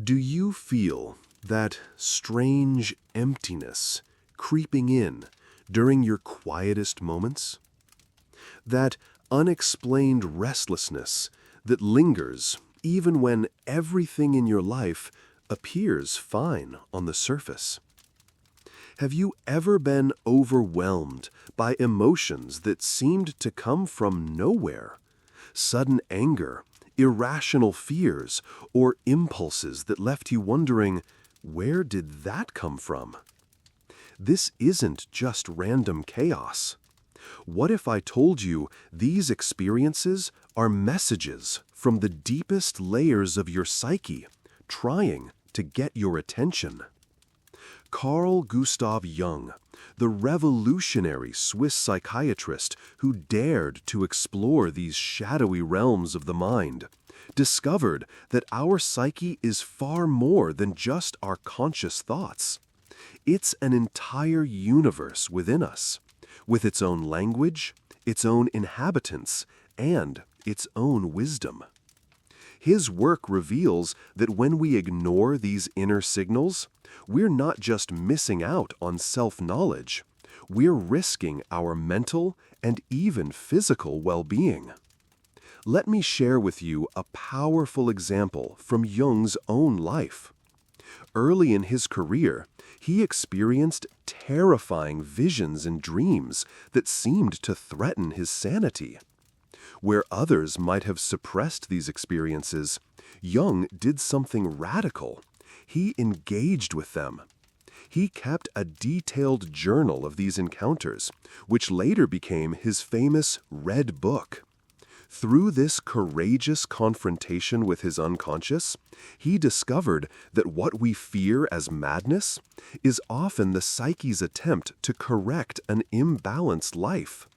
Do you feel that strange emptiness creeping in during your quietest moments? That unexplained restlessness that lingers even when everything in your life appears fine on the surface? Have you ever been overwhelmed by emotions that seemed to come from nowhere? Sudden anger, irrational fears, or impulses that left you wondering, where did that come from? This isn't just random chaos. What if I told you these experiences are messages from the deepest layers of your psyche, trying to get your attention? Carl Gustav Jung, the revolutionary Swiss psychiatrist who dared to explore these shadowy realms of the mind, discovered that our psyche is far more than just our conscious thoughts. It's an entire universe within us, with its own language, its own inhabitants, and its own wisdom. His work reveals that when we ignore these inner signals, we're not just missing out on self-knowledge, we're risking our mental and even physical well-being. Let me share with you a powerful example from Jung's own life. Early in his career, he experienced terrifying visions and dreams that seemed to threaten his sanity. Where others might have suppressed these experiences, Jung did something radical. He engaged with them. He kept a detailed journal of these encounters, which later became his famous Red Book. Through this courageous confrontation with his unconscious, he discovered that what we fear as madness is often the psyche's attempt to correct an imbalanced life.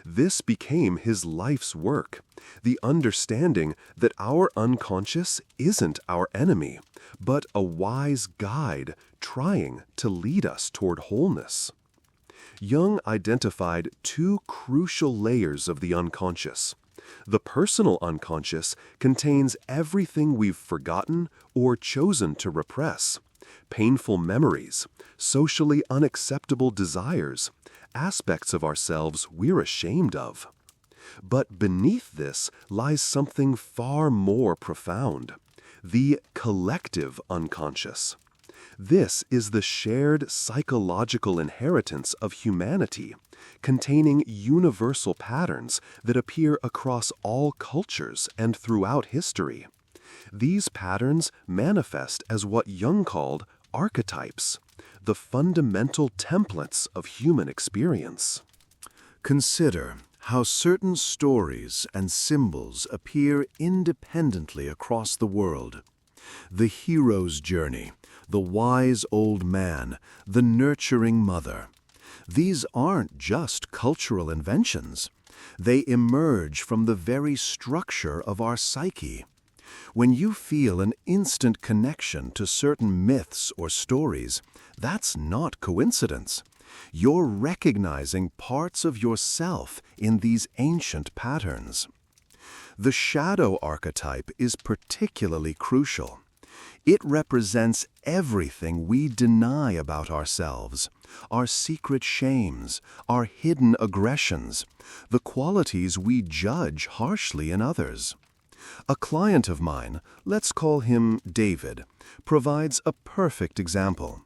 This became his life's work, the understanding that our unconscious isn't our enemy, but a wise guide trying to lead us toward wholeness. Jung identified two crucial layers of the unconscious. The personal unconscious contains everything we've forgotten or chosen to repress: painful memories, socially unacceptable desires, aspects of ourselves we're ashamed of. But beneath this lies something far more profound: the collective unconscious. This is the shared psychological inheritance of humanity, containing universal patterns that appear across all cultures and throughout history. These patterns manifest as what Jung called archetypes, the fundamental templates of human experience. Consider how certain stories and symbols appear independently across the world. The hero's journey, the wise old man, the nurturing mother. These aren't just cultural inventions. They emerge from the very structure of our psyche. When you feel an instant connection to certain myths or stories, that's not coincidence. You're recognizing parts of yourself in these ancient patterns. The shadow archetype is particularly crucial. It represents everything we deny about ourselves, our secret shames, our hidden aggressions, the qualities we judge harshly in others. A client of mine, let's call him David, provides a perfect example.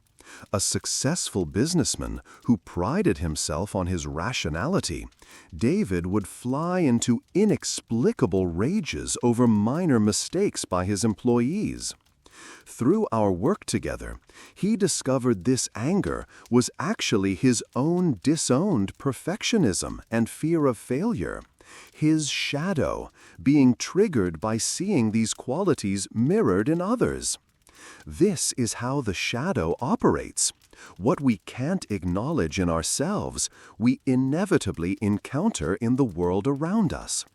A successful businessman who prided himself on his rationality, David would fly into inexplicable rages over minor mistakes by his employees. Through our work together, he discovered this anger was actually his own disowned perfectionism and fear of failure, his shadow being triggered by seeing these qualities mirrored in others. This is how the shadow operates. What we can't acknowledge in ourselves, we inevitably encounter in the world around us.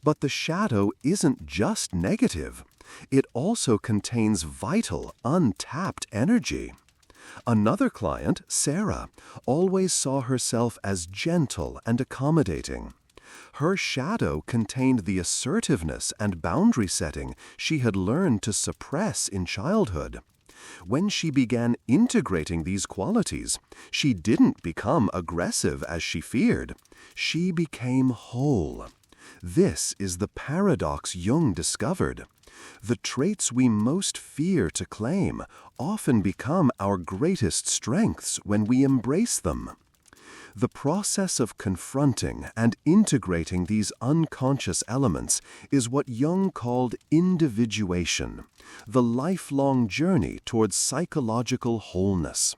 But the shadow isn't just negative. It also contains vital, untapped energy. Another client, Sarah, always saw herself as gentle and accommodating. Her shadow contained the assertiveness and boundary setting she had learned to suppress in childhood. When she began integrating these qualities, she didn't become aggressive as she feared. She became whole. This is the paradox Jung discovered. The traits we most fear to claim often become our greatest strengths when we embrace them. The process of confronting and integrating these unconscious elements is what Jung called individuation, the lifelong journey towards psychological wholeness.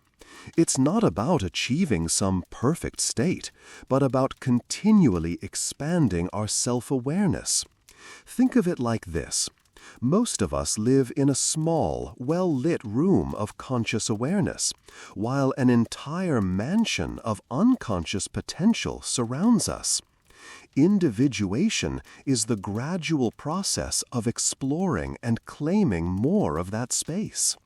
It's not about achieving some perfect state, but about continually expanding our self-awareness. Think of it like this. Most of us live in a small, well-lit room of conscious awareness, while an entire mansion of unconscious potential surrounds us. Individuation is the gradual process of exploring and claiming more of that space.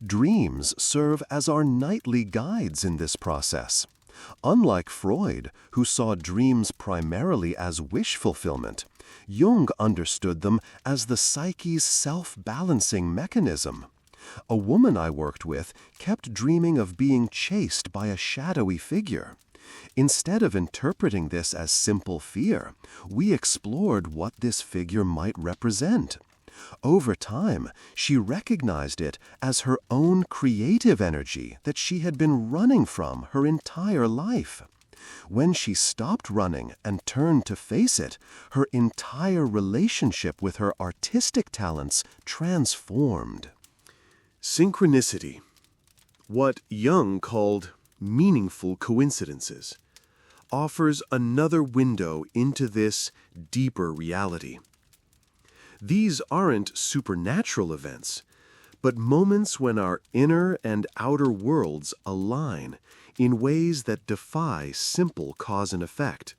Dreams serve as our nightly guides in this process. Unlike Freud, who saw dreams primarily as wish fulfillment, Jung understood them as the psyche's self-balancing mechanism. A woman I worked with kept dreaming of being chased by a shadowy figure. Instead of interpreting this as simple fear, we explored what this figure might represent. Over time, she recognized it as her own creative energy that she had been running from her entire life. When she stopped running and turned to face it, her entire relationship with her artistic talents transformed. Synchronicity, what Jung called meaningful coincidences, offers another window into this deeper reality. These aren't supernatural events, but moments when our inner and outer worlds align in ways that defy simple cause and effect.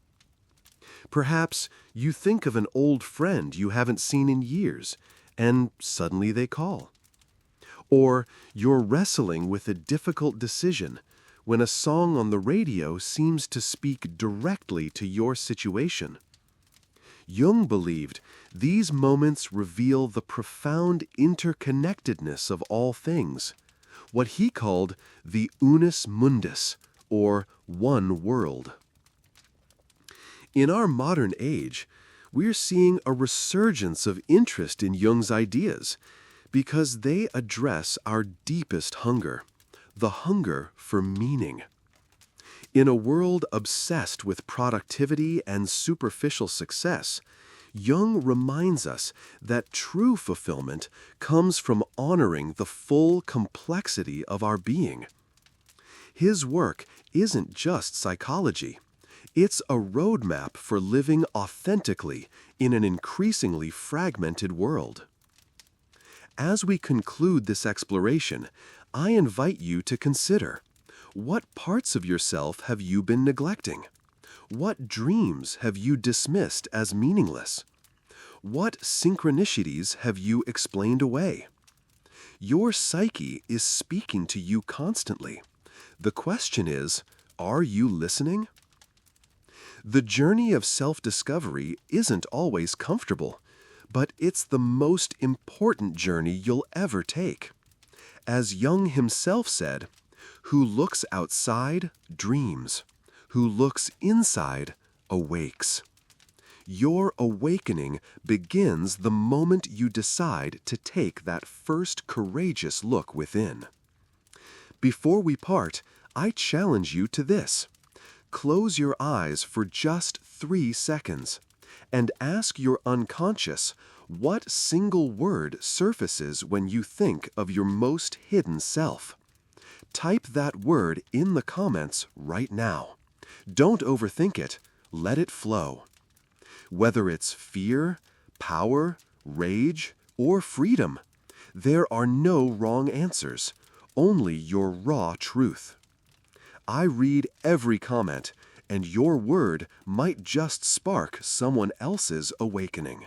Perhaps you think of an old friend you haven't seen in years, and suddenly they call. Or you're wrestling with a difficult decision when a song on the radio seems to speak directly to your situation. Jung believed these moments reveal the profound interconnectedness of all things, what he called the unus mundus, or one world. In our modern age, we're seeing a resurgence of interest in Jung's ideas because they address our deepest hunger, the hunger for meaning. In a world obsessed with productivity and superficial success, Jung reminds us that true fulfillment comes from honoring the full complexity of our being. His work isn't just psychology. It's a roadmap for living authentically in an increasingly fragmented world. As we conclude this exploration, I invite you to consider: what parts of yourself have you been neglecting? What dreams have you dismissed as meaningless? What synchronicities have you explained away? Your psyche is speaking to you constantly. The question is, are you listening? The journey of self-discovery isn't always comfortable, but it's the most important journey you'll ever take. As Jung himself said, "Who looks outside dreams. Who looks inside awakes." Your awakening begins the moment you decide to take that first courageous look within. Before we part, I challenge you to this. Close your eyes for just 3 seconds and ask your unconscious what single word surfaces when you think of your most hidden self. Type that word in the comments right now. Don't overthink it. Let it flow. Whether it's fear, power, rage, or freedom, there are no wrong answers, only your raw truth. I read every comment, and your word might just spark someone else's awakening.